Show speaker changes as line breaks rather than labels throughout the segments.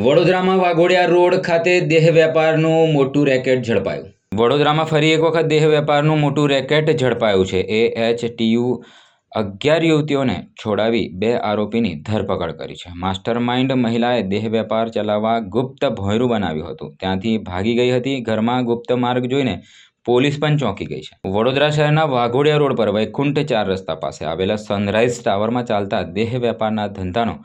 વડોદરામાં વાઘોડિયા રોડ ખાતે દેહ વેપારનું મોટું રેકેટ ઝડપાયું. વડોદરામાં ફરી એક વખત દેહ વેપારનું મોટું રેકેટ ઝડપાયું છે. AHTU 11 યુવતીઓને છોડાવી 2 આરોપીની ધરપકડ કરી છે. માસ્ટર માઇન્ડ મહિલાએ દેહ વેપાર ચલાવવા ગુપ્ત ભોંયરું બનાવ્યું હતું, ત્યાંથી ભાગી ગઈ હતી. ઘરમાં ગુપ્ત માર્ગ જોઈને પોલીસ પણ ચોંકી ગઈ છે. વડોદરા શહેરના વાઘોડિયા રોડ પર વૈકુંઠ 4 રસ્તા પાસે આવેલા સનરાઈઝ ટાવરમાં ચાલતા દેહ વેપારના ધંધાનો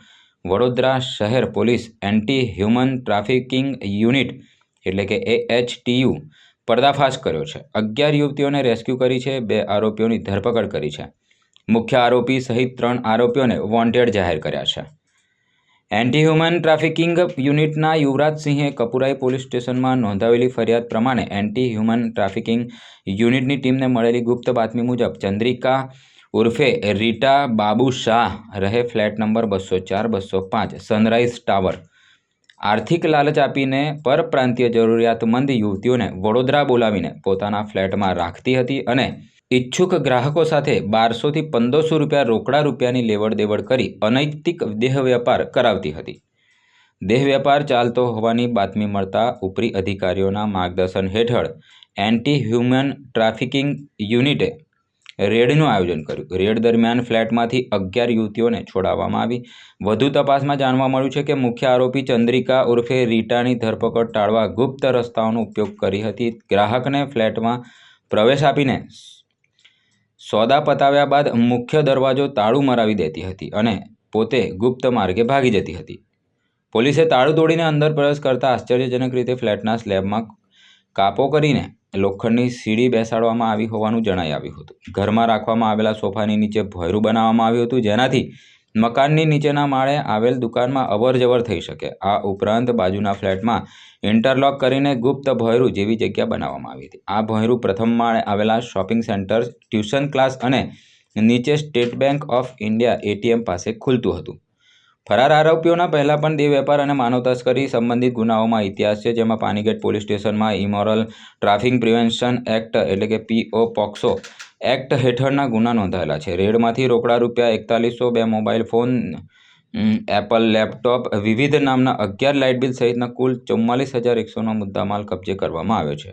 વડોદરા શહેર police anti human trafficking unit એટલે કે AHTU પર્દાફાશ કર્યો છે. 11 યુવતીઓને રેસ્ક્યુ કરી છે. 2 આરોપીઓની ધરપકડ કરી છે. મુખ્ય આરોપી સહિત 3 આરોપીઓને વોન્ટેડ જાહેર કર્યા છે. એન્ટી હ્યુમન ટ્રાફિકિંગ યુનિટના યુવરાજસિંહે કપુરાઈ પોલીસ સ્ટેશનમાં નોંધાવેલી ફરિયાદ પ્રમાણે એન્ટી હ્યુમન ટ્રાફિકિંગ યુનિટની ટીમને મળેલી ગુપ્ત બાતમી મુજબ ચંદ્રિકા ઉર્ફે રીટા બાબુ શાહ રહે ફ્લેટ નંબર 204-205 સનરાઈઝ ટાવર આર્થિક લાલચ આપીને પરપ્રાંતીય જરૂરિયાતમંદ યુવતીઓને વડોદરા બોલાવીને પોતાના ફ્લેટમાં રાખતી હતી અને ઈચ્છુક ગ્રાહકો સાથે 1200 થી 1500 રૂપિયા રોકડા રૂપિયાની લેવડ દેવડ કરી અનૈતિક દેહ વેપાર કરાવતી હતી. દેહ વેપાર ચાલતો હોવાની બાતમી મળતા ઉપરી અધિકારીઓના માર્ગદર્શન હેઠળ એન્ટી હ્યુમન ટ્રાફિકિંગ યુનિટે રેડનું આયોજન કર્યું. રેડ દરમિયાન ફ્લેટમાંથી 11 યુવતીઓને છોડાવવામાં આવી. વધુ તપાસમાં જાણવા મળ્યું છે કે મુખ્ય આરોપી ચંદ્રિકા ઉર્ફે રીટાની ધરપકડ ટાળવા ગુપ્ત રસ્તાઓનો ઉપયોગ કરી હતી. ગ્રાહકને ફ્લેટમાં પ્રવેશ આપીને સોદા પતાવ્યા બાદ મુખ્ય દરવાજો તાળું મરાવી દેતી હતી અને પોતે ગુપ્ત માર્ગે ભાગી જતી હતી. પોલીસે તાળું તોડીને અંદર પ્રવેશ કરતા આશ્ચર્યજનક રીતે ફ્લેટના સ્લેબમાં કાપો કરીને લોખંડની સીડી બેસાડવામાં આવી હોવાનું જણાઈ આવ્યું હતું. ઘરમાં રાખવામાં આવેલા સોફાની નીચે ભોંયરું બનાવવામાં આવ્યું હતું, જેનાથી મકાનની નીચેના માળે આવેલ દુકાનમાં અવરજવર થઈ શકે. આ ઉપરાંત બાજુના ફ્લેટમાં ઇન્ટરલોક કરીને ગુપ્ત ભોંયરું જેવી જગ્યા બનાવવામાં આવી હતી. આ ભોંયરું પ્રથમ માળે આવેલા શોપિંગ સેન્ટર્સ, ટ્યુશન ક્લાસ અને નીચે state bank of India ATM પાસે ખુલતું હતું. ફરાર આરોપીઓના પહેલા પણ દેહ વેપાર અને માનવ તસ્કરી સંબંધિત ગુનાઓમાં ઇતિહાસ છે, જેમાં પાનીગેટ પોલીસ સ્ટેશનમાં ઇમોરલ ટ્રાફિક પ્રિવેન્શન એક્ટ એટલે કે પોક્સો એક્ટ હેઠળના ગુના નોંધાયેલા છે. રેડમાંથી રોકડા રૂપિયા 4100, 2 મોબાઈલ ફોન, એપલ લેપટોપ, વિવિધ નામના 11 લાઇટ બિલ સહિતના કુલ 44100નો મુદ્દામાલ કબજે કરવામાં આવ્યો છે.